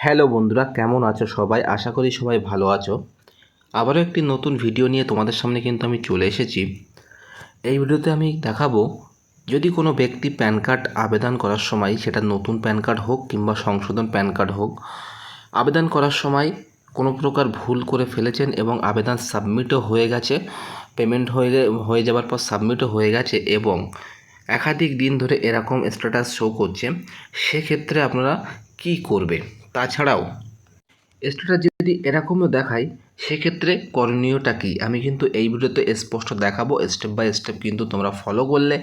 Hello বন্ধুরা, কেমন আছো সবাই? আশা করি সবাই ভালো আছো। আবারও একটি নতুন ভিডিও নিয়ে তোমাদের সামনে কিন্তু আমি চলে এসেছি। এই ভিডিওতে আমি দেখাবো, যদি কোনো ব্যক্তি প্যান কার্ড আবেদন করার সময়, সেটা নতুন প্যান কার্ড হোক কিংবা সংশোধন প্যান কার্ড হোক, আবেদন করার সময় কোনো প্রকার ভুল করে ফেলেছেন এবং আবেদন সাবমিটও হয়ে গেছে, পেমেন্ট হয়ে যাওয়ার পর সাবমিটও হয়ে গেছে এবং একাধিক দিন ধরে এরকম স্ট্যাটাস শো করছে, সেক্ষেত্রে আপনারা কী করবে? তাছাড়াও স্ট্যাটাস যদি এরকমও দেখায়, সেক্ষেত্রে করণীয়টা কী, আমি কিন্তু এই ভিডিওতে স্পষ্ট দেখাবো। স্টেপ বাই স্টেপ কিন্তু তোমরা ফলো করলে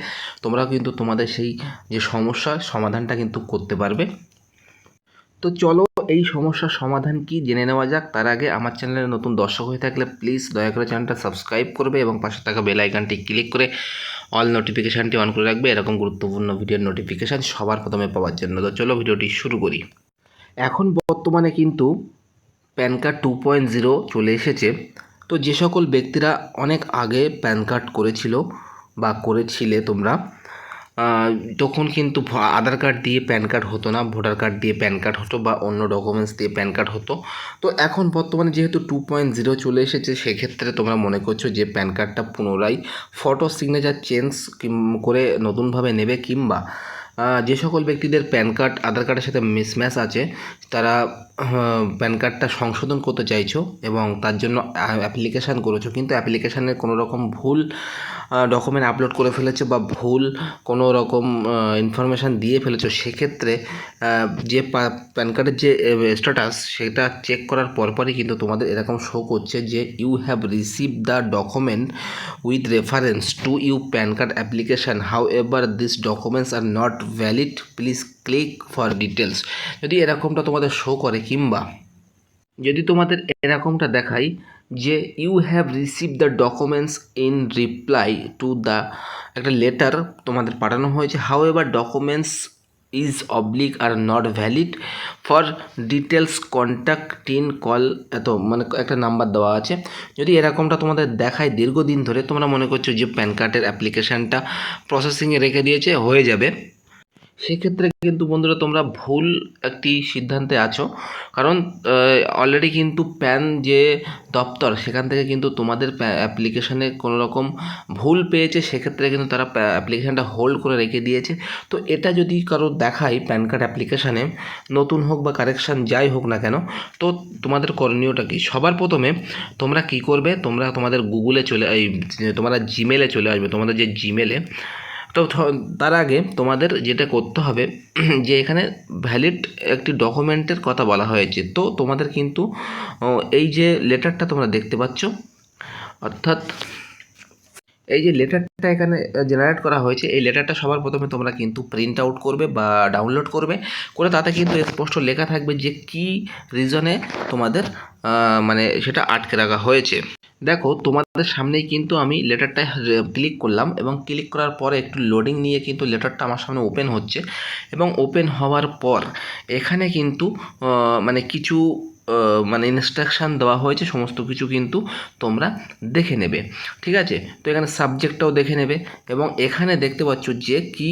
তোমরা কিন্তু তোমাদের সেই যে সমস্যার সমাধানটা কিন্তু করতে পারবে। তো চলো এই সমস্যার সমাধান কি জেনে নেওয়া যাক। তার আগে আমার চ্যানেলে নতুন দর্শক হয়ে থাকলে প্লিজ দয়া করে চ্যানেলটা সাবস্ক্রাইব করবে এবং পাশে থাকা বেল আইকনটি ক্লিক করে অল নোটিফিকেশানটি অন করে রাখবে, এরকম গুরুত্বপূর্ণ ভিডিওর নোটিফিকেশান সবার প্রথমে পাওয়ার জন্য। তো চলো ভিডিওটি শুরু করি। এখন বর্তমানে কিন্তু প্যান কার্ড 2.0 চলে এসেছে। তো যে সকল ব্যক্তিরা অনেক আগে প্যান কার্ড করেছিল বা করেছিলে তোমরা, তখন কিন্তু আধার কার্ড দিয়ে প্যান কার্ড হতো না, ভোটার কার্ড দিয়ে প্যান কার্ড হতো বা অন্য ডকুমেন্টস দিয়ে প্যান কার্ড হতো। তো এখন বর্তমানে যেহেতু 2.0 চলে এসেছে, সেক্ষেত্রে তোমরা মনে করছো যে প্যান কার্ডটা পুনরায় ফটো সিগনেচার চেঞ্জ করে নতুনভাবে নেবে, কিংবা যে সকল ব্যক্তিদের প্যান কার্ড আধার কার্ডের সাথে মিসম্যাচ আছে, তারা প্যান কার্ডটা সংশোধন করতে চাইছো এবং তার জন্য অ্যাপ্লিকেশান করেছো, কিন্তু অ্যাপ্লিকেশানের কোনো রকম ভুল ডকুমেন্ট আপলোড করে ফেলেছো বা ভুল কোনো রকম ইনফরমেশান দিয়ে ফেলেছো, সেক্ষেত্রে যে প্যান কার্ডের যে স্ট্যাটাস, সেটা চেক করার পরপরই কিন্তু তোমাদের এরকম শো করছে যে you have receive the document with reference to you PAN card application, however this documents are not valid, please click for details. যদি এরকমটা তোমাদের শো করে, কিংবা যদি তোমাদের এরকমটা দেখাই যে you have receive the documents in reply to the, একটা লেটার তোমাদের পাঠানো হয়েছে, however documents is oblique are not valid, for details contact in call, এত মানে একটা নাম্বার দেওয়া আছে। যদি এরকমটা তোমাদের দেখায় দীর্ঘদিন ধরে, তোমরা মনে করছো যে প্যান কার্ডের অ্যাপ্লিকেশানটা প্রসেসিংয়ে রেখে দিয়েছে, হয়ে যাবে, সেক্ষেত্রে কিন্তু বন্ধুরা তোমরা ভুল একটি সিদ্ধান্তে আছো। কারণ অলরেডি কিন্তু প্যান যে দপ্তর, সেখান থেকে কিন্তু তোমাদের অ্যাপ্লিকেশানে কোনো রকম ভুল পেয়েছে, সেক্ষেত্রে কিন্তু তারা অ্যাপ্লিকেশানটা হোল্ড করে রেখে দিয়েছে। তো এটা যদি কারো দেখায় প্যান কার্ড অ্যাপ্লিকেশানে, নতুন হোক বা কারেকশান যাই হোক না কেন, তো তোমাদের করণীয়টা কি? সবার প্রথমে তোমরা কি করবে, তোমরা তোমাদের গুগলে তোমরা জিমেলে চলে আসবে, তোমাদের যে জিমেলে। তো তার আগে তোমাদের যেটা করতে হবে, যে এখানে ভ্যালিড একটি ডকুমেন্টের কথা বলা হয়েছে, তো তোমাদের কিন্তু এই যে লেটারটা তোমরা দেখতে পাচ্ছ, অর্থাৎ এই যে লেটারটা এখানে জেনারেট করা হয়েছে, এই লেটারটা সবার প্রথমে তোমরা কিন্তু প্রিন্ট আউট করবে বা ডাউনলোড করবে, করে তাতে কিন্তু স্পষ্ট লেখা থাকবে যে কী রিজনে তোমাদের মানে সেটা আটকে রাখা হয়েছে। দেখো তোমাদের সামনেই কিন্তু আমি লেটারটা ক্লিক করলাম এবং ক্লিক করার পরে একটু লোডিং নিয়ে কিন্তু লেটারটা আমার সামনে ওপেন হচ্ছে, এবং ওপেন হওয়ার পর এখানে কিন্তু মানে কিছু মানে ইনস্ট্রাকশান দেওয়া হয়েছে, সমস্ত কিছু কিন্তু তোমরা দেখে নেবে, ঠিক আছে? তো এখানে সাবজেক্টটাও দেখে নেবে এবং এখানে দেখতে পাচ্ছ যে কি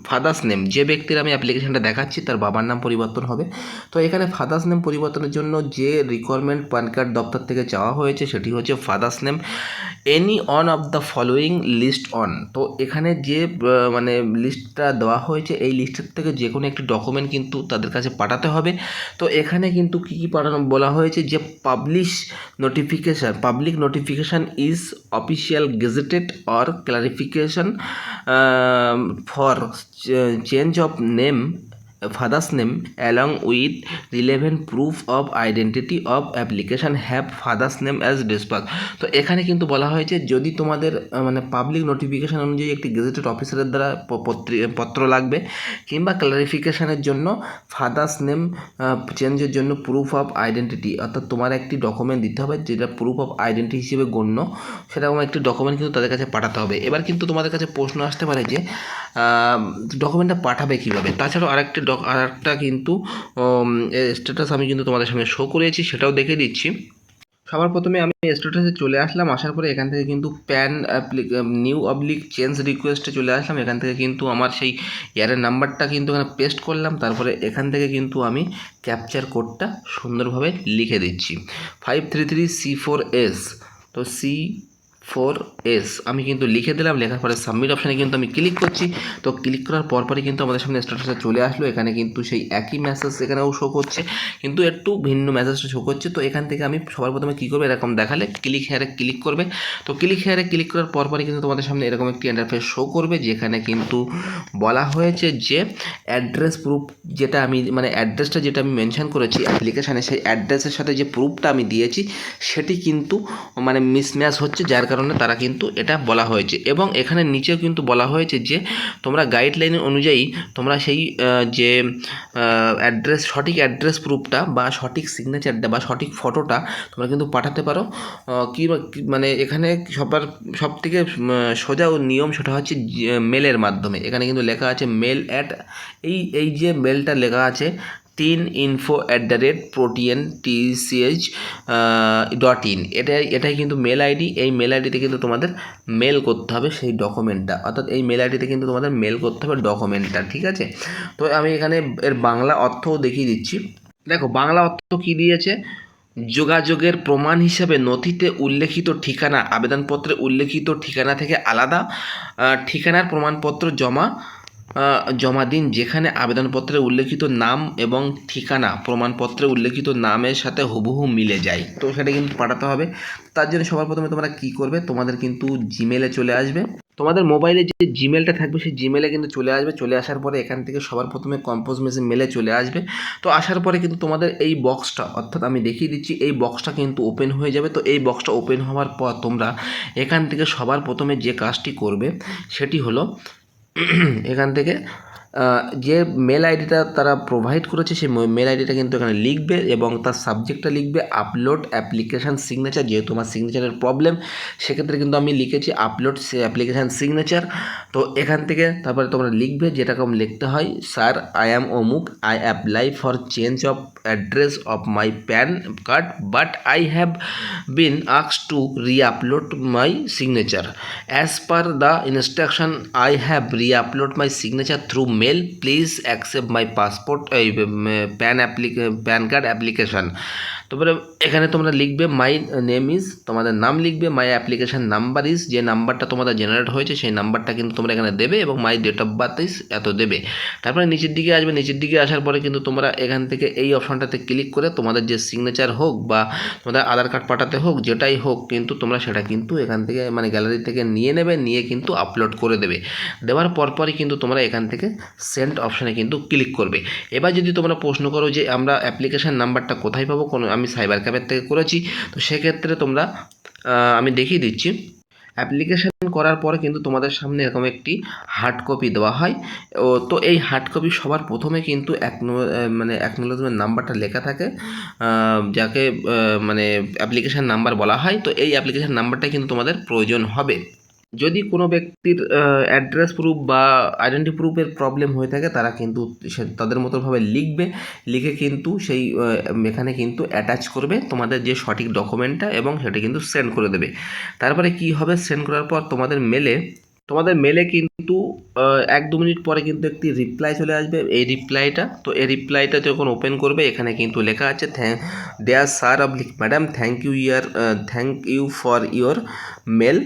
ফাদার্স নেম, যে ব্যক্তির আমি অ্যাপ্লিকেশানটা দেখাচ্ছি তার বাবার নাম পরিবর্তন হবে। তো এখানে ফাদার্স নেম পরিবর্তনের জন্য যে রিকোয়ারমেন্ট প্যান কার্ড দপ্তর থেকে চাওয়া হয়েছে, সেটি হচ্ছে father's name any one of the following list on. তো এখানে যে মানে লিস্টটা দেওয়া হয়েছে, এই লিস্টের থেকে যে কোনো একটি ডকুমেন্ট কিন্তু তাদের কাছে পাঠাতে হবে। তো এখানে কিন্তু কী কী পাঠানো বলা হয়েছে, যে public notification is official gazetted or clarification for change of name, father's name along with relevant proof of identity of application have father's name as dispass. তো এখানে কিন্তু বলা হয়েছে, যদি তোমাদের মানে পাবলিক নোটিফিকেশান অনুযায়ী একটি গেজেটেড অফিসারের দ্বারা পত্র লাগবে, কিংবা ক্লারিফিকেশানের জন্য ফাদার্স নেম চেঞ্জের জন্য প্রুফ অফ আইডেন্টিটি, অর্থাৎ তোমার একটি ডকুমেন্ট দিতে হবে যেটা প্রুফ অফ আইডেন্টিটি হিসেবে গণ্য, সেরকম একটি ডকুমেন্ট কিন্তু তাদের কাছে পাঠাতে হবে। এবার কিন্তু তোমাদের কাছে প্রশ্ন আসতে পারে যে ডকুমেন্টটা পাঠাবে কীভাবে। তাছাড়াও আরেকটা কিন্তু স্ট্যাটাস আমি কিন্তু তোমাদের সঙ্গে শো করেছি, সেটাও দেখে দিচ্ছি। সবার প্রথমে আমি স্ট্যাটাসে চলে আসলাম, আসার পরে এখান থেকে কিন্তু নিউ অবলিক চেঞ্জ রিকোয়েস্টে চলে আসলাম। এখান থেকে কিন্তু আমার সেই ইয়ারের নাম্বারটা কিন্তু এখানে পেস্ট করলাম। তারপরে এখান থেকে কিন্তু আমি ক্যাপচার কোডটা সুন্দরভাবে লিখে দিচ্ছি 533C4S। তো C4S আমি কিন্তু লিখে দিলাম। লেখার পরে সাবমিট অপশানে কিন্তু আমি ক্লিক করছি। তো ক্লিক করার পরপরই কিন্তু আমাদের সামনে স্ট্যাটাসে চলে আসলো। এখানে কিন্তু সেই একই মেসেজ এখানেও শো করছে, কিন্তু একটু ভিন্ন মেসেজটা শো করছে। তো এখান থেকে আমি সবার প্রথমে কী করবো, এরকম দেখালে ক্লিক হেয়ারে ক্লিক করবে। তো ক্লিক হেয়ারে ক্লিক করার পরপরই কিন্তু তোমাদের সামনে এরকম একটি ইন্টারফেস শো করবে, যেখানে কিন্তু বলা হয়েছে যে অ্যাড্রেস প্রুফ যেটা আমি মানে অ্যাড্রেসটা যেটা আমি মেনশন করেছি অ্যাপ্লিকেশানে, সেই অ্যাড্রেসের সাথে যে প্রুফটা আমি দিয়েছি সেটি কিন্তু মানে মিসম্যাচ হচ্ছে, যার কারণে তারা কিন্তু এটা বলা হয়েছে। এবং এখানে নিচেও কিন্তু বলা হয়েছে যে তোমরা গাইডলাইন অনুযায়ী তোমরা সেই যে অ্যাড্রেস সঠিক অ্যাড্রেস প্রুফটা বা সঠিক সিগনেচারটা বা সঠিক ফটোটা তোমরা কিন্তু পাঠাতে পারো। মানে এখানে সব থেকে সোজা নিয়ম সেটা হচ্ছে মেলের মাধ্যমে। এখানে কিন্তু লেখা আছে মেল অ্যাট এই যে মেলটা লেখা আছে tinfo@proteintch.in, এটাই কিন্তু মেল আইডি। এই মেল আইডিতে কিন্তু তোমাদের মেল করতে হবে সেই ডকুমেন্টটা, অর্থাৎ এই মেল আইডিতে কিন্তু তোমাদের মেল করতে হবে ডকুমেন্টটা, ঠিক আছে। তো আমি এখানে এর বাংলা অর্থও দেখিয়ে দিচ্ছি। দেখো বাংলা অর্থ কী দিয়েছে, যোগাযোগের প্রমাণ হিসাবে নথিতে উল্লেখিত ঠিকানা আবেদনপত্রে উল্লেখিত ঠিকানা থেকে আলাদা ঠিকানার প্রমাণপত্র জমা দিন, যেখানে আবেদনপত্রে উল্লেখিত নাম এবং ঠিকানা প্রমাণপত্রে উল্লেখিত নামের সাথে হুবহু মিলে যায়। তো সেটা কিন্তু পাঠাতে হবে। তার জন্য সবার প্রথমে তোমরা কী করবে, তোমাদের কিন্তু জিমেলে চলে আসবে। তোমাদের মোবাইলে যে জিমেলটা থাকবে সেই জিমেলে কিন্তু চলে আসবে। চলে আসার পরে এখান থেকে সবার প্রথমে কম্পোজ মেলে চলে আসবে। তো আসার পরে কিন্তু তোমাদের এই বক্সটা, অর্থাৎ আমি দেখিয়ে দিচ্ছি, এই বক্সটা কিন্তু ওপেন হয়ে যাবে। তো এই বক্সটা ওপেন হওয়ার পর তোমরা এখান থেকে সবার প্রথমে যে কাজটি করবে সেটি হলো এখান থেকে যে মেল আইডিটা তারা প্রোভাইড করেছে সেই মেল আইডিটা কিন্তু এখানে লিখবে এবং তার সাবজেক্টটা লিখবে আপলোড অ্যাপ্লিকেশান সিগনেচার। যেহেতু আমার সিগনেচারের প্রবলেম, সেক্ষেত্রে কিন্তু আমি লিখেছি আপলোড অ্যাপ্লিকেশান সিগনেচার। তো এখান থেকে তারপরে তোমরা লিখবে যেরকম লিখতে হয়, স্যার আই অ্যাম অমুক, I apply for change of address of my PAN card, but I have been asked to re-upload my signature. As per the instruction I have re-upload my signature through mail, please accept my passport PAN card application. তারপরে এখানে তোমরা লিখবে my name is, তোমাদের নাম লিখবে, মাই application number is, যে নাম্বারটা তোমাদের জেনারেট হয়েছে সেই নাম্বারটা কিন্তু তোমরা এখানে দেবে, এবং my date of birth is এত দেবে। তারপরে নিচের দিকে আসবে। নিচের দিকে আসার পরে কিন্তু তোমরা এখান থেকে এই অপশানটাতে ক্লিক করে তোমাদের যে সিগনেচার হোক বা তোমাদের আধার কার্ড পাঠাতে হোক, যেটাই হোক, কিন্তু তোমরা সেটা কিন্তু এখান থেকে মানে গ্যালারি থেকে নিয়ে নেবে, নিয়ে কিন্তু আপলোড করে দেবে। দেওয়ার পরপরই কিন্তু তোমরা এখান থেকে সেন্ড অপশানে কিন্তু ক্লিক করবে। এবার যদি তোমরা প্রশ্ন করো যে আমরা অ্যাপ্লিকেশান নাম্বারটা কোথায় পাবো, আমি সাইবার ক্যাফের থেকে করেছি, তো সেক্ষেত্রে তোমরা আমি দেখিয়ে দিচ্ছি। অ্যাপ্লিকেশান করার পরে কিন্তু তোমাদের সামনে এরকম একটি হার্ড কপি দেওয়া হয়। তো এই হার্ড কপি সবার প্রথমে কিন্তু মানে অ্যাকনোলেজমেন্ট নাম্বারটা লেখা থাকে, যাকে মানে অ্যাপ্লিকেশান নাম্বার বলা হয়। তো এই অ্যাপ্লিকেশান নাম্বারটা কিন্তু তোমাদের প্রয়োজন হবে। যদি কোনো ব্যক্তির অ্যাড্রেস প্রুফ বা আইডেন্টি প্রুফের প্রবলেম হয়ে থাকে, তারা কিন্তু তাদের মতোভাবে লিখবে, লিখে কিন্তু সেই এখানে কিন্তু অ্যাটাচ করবে তোমাদের যে সঠিক ডকুমেন্টটা, এবং সেটা কিন্তু সেন্ড করে দেবে। তারপরে কি হবে, সেন্ড করার পর তোমাদের মেলে কিন্তু 1-2 মিনিট পরে কিন্তু একটি রিপ্লাই চলে আসবে। এই রিপ্লাইটা যখন ওপেন করবে, এখানে কিন্তু লেখা আছে dear sir oblique madam, thank you for your mail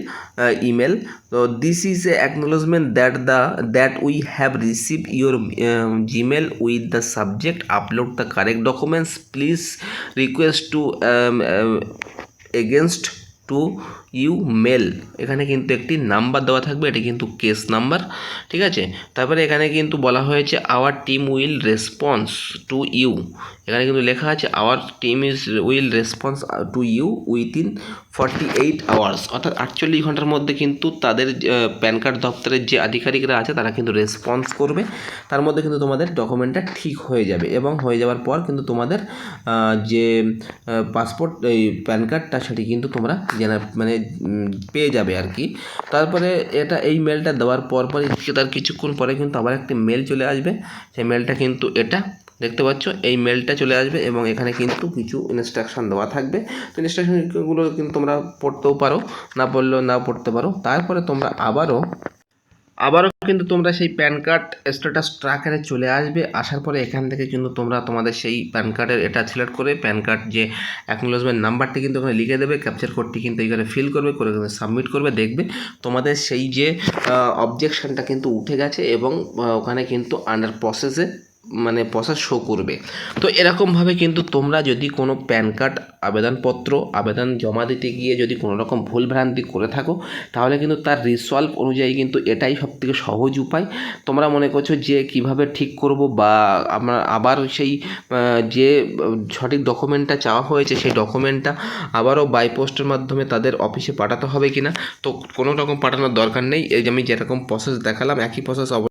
email. So this is a acknowledgement that we have received your Gmail with the subject upload the correct documents. Please request to against to you mail. এখানে কিন্তু একটি number দেওয়া থাকবে, এটি কিন্তু case number, ঠিক আছে। তারপরে এখানে কিন্তু বলা হয়েছে our team will response to you. এখানে কিন্তু লেখা আছে our team will response to you within 48 hours, অর্থাৎ 48 ঘন্টার মধ্যে কিন্তু তাদের প্যান কার্ড দপ্তরের যে আধিকারিকরা আছে তারা কিন্তু রেসপন্স করবে। তার মধ্যে কিন্তু তোমাদের ডকুমেন্টটা ঠিক হয়ে যাবে, এবং হয়ে যাওয়ার পর কিন্তু তোমাদের যে পাসপোর্ট এই প্যান কার্ডটা সেটি কিন্তু তোমরা মানে পেয়ে যাবে আর কি। তারপরে এই মেলটা দেওয়ার পরই তার কিছুক্ষণ পরে কিন্তু আবার একটি মেল চলে আসবে। সেই মেলটা কিন্তু এটা দেখতে পাচ্ছ এই মেলটা চলে আসবে এবং এখানে কিন্তু কিছু ইনস্ট্রাকশন দেওয়া থাকবে। তো ইনস্ট্রাকশনগুলো কিন্তু তোমরা পড়তেও পারো, না পড়লেও না পড়তে পারো। তারপরে তোমরা আবারও কিন্তু তোমরা সেই প্যান কার্ড স্ট্যাটাস ট্র্যাকারে চলে আসবে। আসার পরে এখান থেকে কিন্তু তোমরা তোমাদের সেই প্যান কার্ডের এটা সিলেক্ট করে প্যান কার্ড যে অ্যাকনোলেজমেন্ট নাম্বারটি কিন্তু ওখানে লিখে দেবে, ক্যাপচার কোডটি কিন্তু এখানে ফিল করবে, করে সাবমিট করবে। দেখবে তোমাদের সেই যে অবজেকশনটা কিন্তু উঠে গেছে এবং ওখানে কিন্তু আন্ডার প্রসেসে মানে প্রসেস শো করবে। তো এরকমভাবে কিন্তু তোমরা যদি কোনো প্যান কার্ড আবেদন জমা দিতে গিয়ে যদি কোনো রকম ভুলভ্রান্তি করে থাকো, তাহলে কিন্তু তার রিসলভ অনুযায়ী কিন্তু এটাই সবথেকে সহজ উপায়। তোমরা মনে করছো যে কিভাবে ঠিক করব বা আমরা আবার সেই যে সঠিক ডকুমেন্টটা চাওয়া হয়েছে সেই ডকুমেন্টটা আবারও বাই পোস্টের মাধ্যমে তাদের অফিসে পাঠাতে হবে কিনা, তো কোনো রকম পাঠানোর দরকার নেই। এই যে আমি যেরকম প্রসেস দেখালাম একই প্রসেস